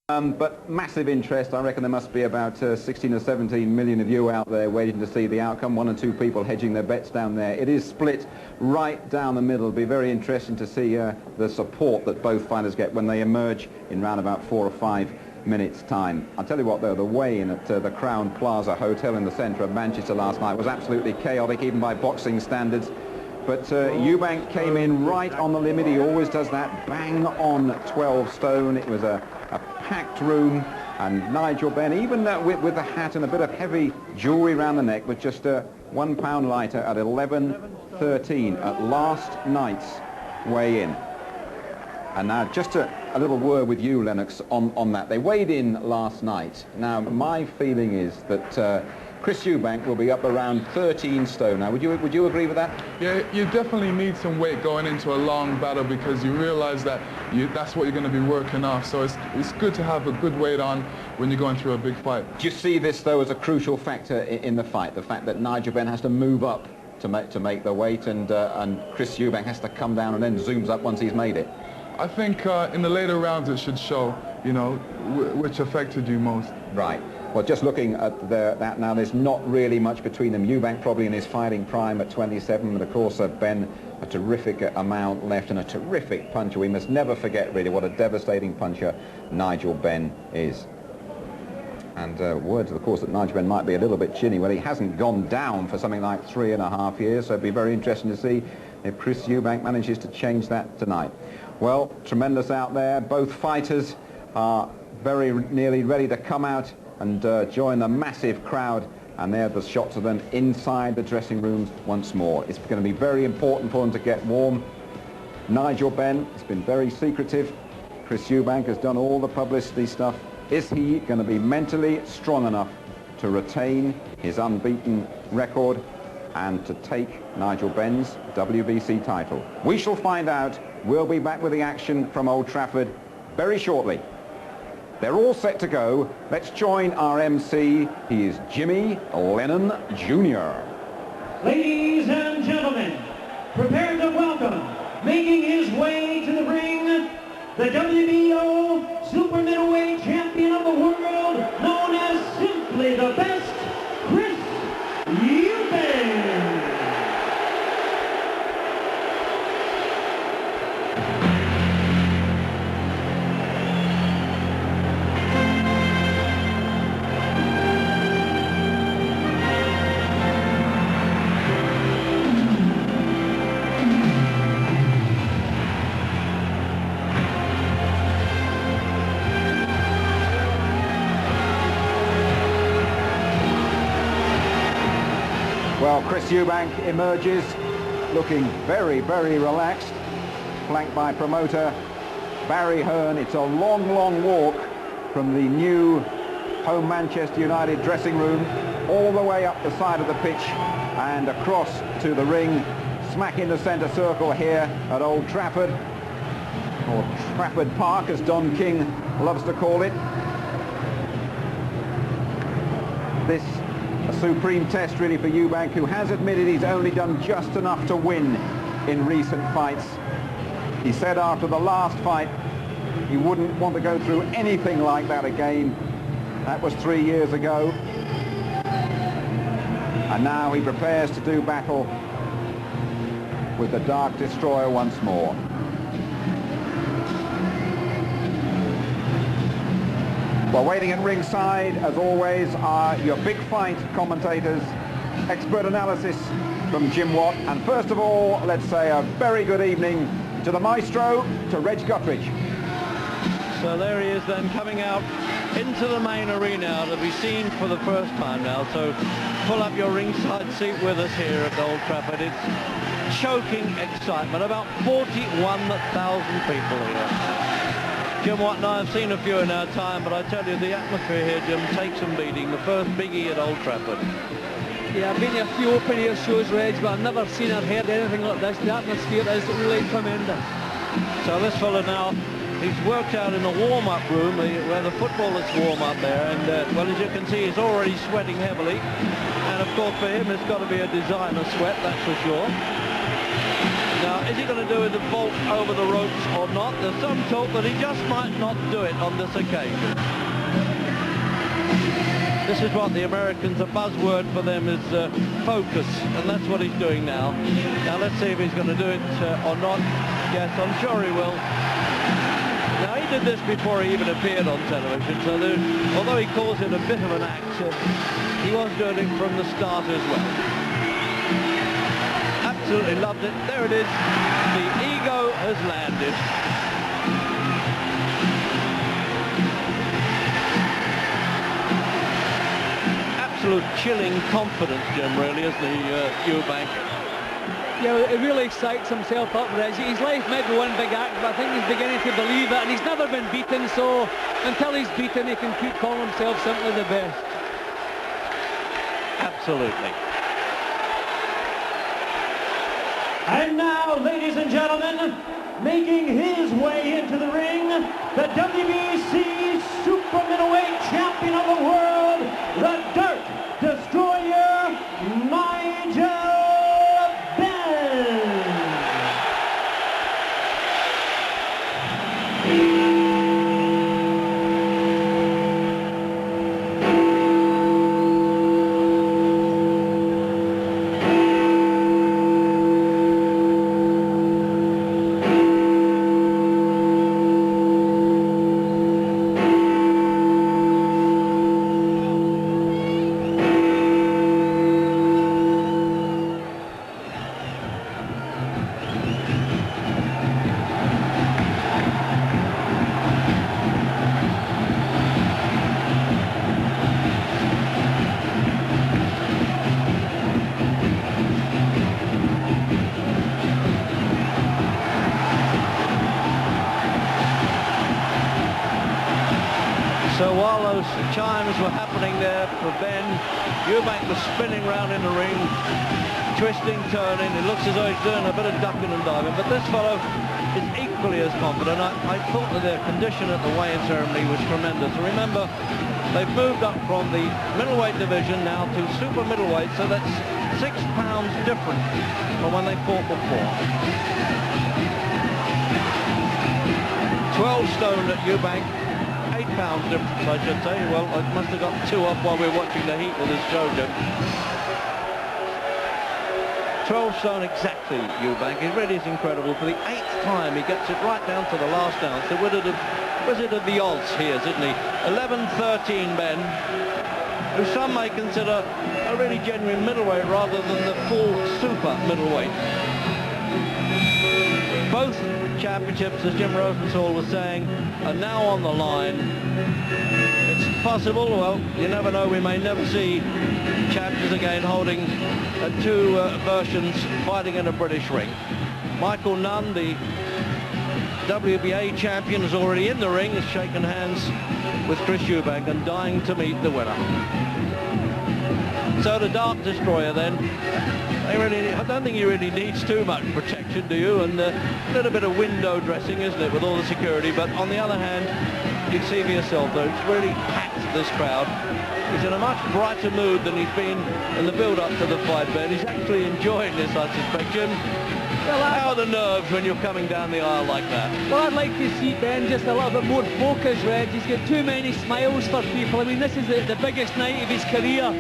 But massive interest. I reckon there must be about 16 or 17 million of you out there waiting to see the outcome. 1 or 2 people hedging their bets down there. It is split right down the middle. It'll be very interesting to see the support that both fighters get when they emerge in round about 4 or 5 minutes' time. I'll tell you what, though, the weigh-in at the Crown Plaza Hotel in the centre of Manchester last night was absolutely chaotic, even by boxing standards. But Eubank came in right on the limit. He always does that. Bang on 12 stone. It was a packed room, and Nigel Benn, even with the hat and a bit of heavy jewellery around the neck, was just 1 pound lighter at 11.13 at last night's weigh-in. And now just a little word with you, Lennox, on that. They weighed in last night. Now, my feeling is that Chris Eubank will be up around 13 stone now. Would you agree with that? Yeah, you definitely need some weight going into a long battle, because you realise that that's what you're going to be working off. So it's good to have a good weight on when you're going through a big fight. Do you see this, though, as a crucial factor in the fight? The fact that Nigel Benn has to move up to make the weight, and Chris Eubank has to come down and then zooms up once he's made it? I think in the later rounds it should show, you know, which affected you most. Right. Well, just looking at that now, there's not really much between them. Eubank probably in his fighting prime at 27, but of course Benn a terrific amount left and a terrific puncher. We must never forget really what a devastating puncher Nigel Benn is. And words, of course, that Nigel Benn might be a little bit chinny. Well, he hasn't gone down for something like 3.5 years, so it'd be very interesting to see if Chris Eubank manages to change that tonight. Well, tremendous out there. Both fighters are very nearly ready to come out and join the massive crowd, and there are the shots of them inside the dressing rooms once more. It's going to be very important for them to get warm. Nigel Benn has been very secretive. Chris Eubank has done all the publicity stuff. Is he going to be mentally strong enough to retain his unbeaten record and to take Nigel Benn's WBC title? We shall find out. We'll be back with the action from Old Trafford very shortly. They're all set to go. Let's join our MC. He is Jimmy Lennon Jr. Ladies and gentlemen, prepare to welcome, making his way to the ring, the WBO super middleweight champion of the world, known as simply the best, Chris Eubank. Well, Chris Eubank emerges looking very, very relaxed, flanked by promoter Barry Hearn. It's a long, long walk from the new home Manchester United dressing room all the way up the side of the pitch and across to the ring, smack in the centre circle here at Old Trafford, or Trafford Park as Don King loves to call it. This a supreme test really for Eubank, who has admitted he's only done just enough to win in recent fights. He said after the last fight he wouldn't want to go through anything like that again. That was 3 years ago. And now he prepares to do battle with the Dark Destroyer once more. Well, waiting at ringside, as always, are your big fight commentators. Expert analysis from Jim Watt. And first of all, let's say a very good evening to the maestro, to Reg Guthridge. So there he is then, coming out into the main arena to be seen for the first time now. So pull up your ringside seat with us here at Old Trafford. It's choking excitement. About 41,000 people here. Jim Watt and I have seen a few in our time, but I tell you, the atmosphere here, Jim, takes some beating. The first biggie at Old Trafford. Yeah, I've been to a few open-air shows, Reg, but I've never seen or heard anything like this. The atmosphere is really tremendous. So this fella now, he's worked out in the warm-up room where the footballers warm up there, and well, as you can see, he's already sweating heavily. And of course, for him, it's got to be a designer sweat, that's for sure. Now, is he going to do the vault over the ropes or not? There's some talk that he just might not do it on this occasion. This is what the Americans, a buzzword for them is focus, and that's what he's doing now. Now, let's see if he's going to do it or not. Yes, I'm sure he will. Now, he did this before he even appeared on television, so although he calls it a bit of an act, he was doing it from the start as well. Absolutely loved it. There it is. The ego has landed. Absolute chilling confidence, Jim, really, isn't he, Eubank? Yeah, he really psychs himself up with it. He's left mid with one big act, but I think he's beginning to believe it, and he's never been beaten, so until he's beaten, he can keep calling himself simply the best. Absolutely. And now, ladies and gentlemen, making his way into the ring, the WBC Super Middleweight Champion of the World, the Dirt Destroyer, Nigel Benn. So while those chimes were happening there for Ben, Eubank was spinning round in the ring, twisting, turning. It looks as though he's doing a bit of ducking and diving, but this fellow is equally as confident. I thought that their condition at the weigh-in ceremony was tremendous. Remember, they've moved up from the middleweight division now to super middleweight, so that's 6 pounds different from when they fought before. 12 stone at Eubank. 8 pounds difference, I should say. Well, I must have got 2 off while we were watching the heat with this show, Jim. 12 stone exactly, Eubank. It really is incredible. For the 8th time, he gets it right down to the last ounce. The wizard of the odds here, isn't he? 11-13, Ben, who some may consider a really genuine middleweight rather than the full super middleweight. Both championships, as Jim Rosenthal was saying, are now on the line. It's possible, well, you never know, we may never see champions again holding 2 versions fighting in a British ring. Michael Nunn, the WBA champion, is already in the ring, has shaken hands with Chris Eubank and dying to meet the winner. So the Dark Destroyer then, I don't think he really needs too much protection, do you? And a little bit of window dressing, isn't it, with all the security. But on the other hand, you can see for yourself, though, it's really packed, this crowd. He's in a much brighter mood than he's been in the build-up to the fight, Ben. He's actually enjoying this, I suspect, Jim. Well, how are the nerves when you're coming down the aisle like that? Well, I'd like to see Ben just a little bit more focused, Reg. He's got too many smiles for people. I mean, this is the biggest night of his career.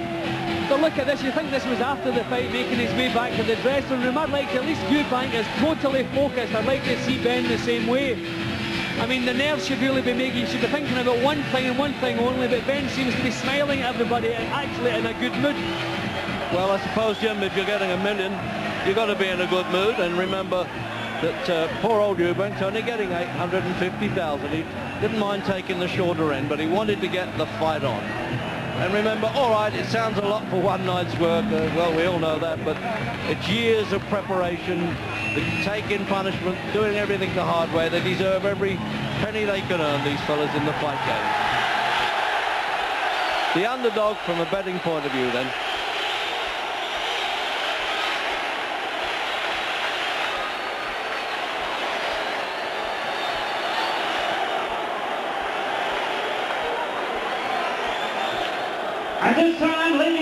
But look at this, you think this was after the fight, making his way back to the dressing room. I'd like to, at least Eubank is totally focused. I'd like to see Ben the same way. I mean, the nerves should really be making, you should be thinking about one thing and one thing only, but Ben seems to be smiling at everybody and actually in a good mood. Well, I suppose, Jim, if you're getting $1 million, you've got to be in a good mood. And remember that poor old Eubank's only getting $850,000. He didn't mind taking the shorter end, but he wanted to get the fight on. And remember, all right, it sounds a lot for one night's work. Well, we all know that, but it's years of preparation, taking punishment, doing everything the hard way. They deserve every penny they can earn, these fellas, in the fight game. The underdog from a betting point of view, then. At this time, ladies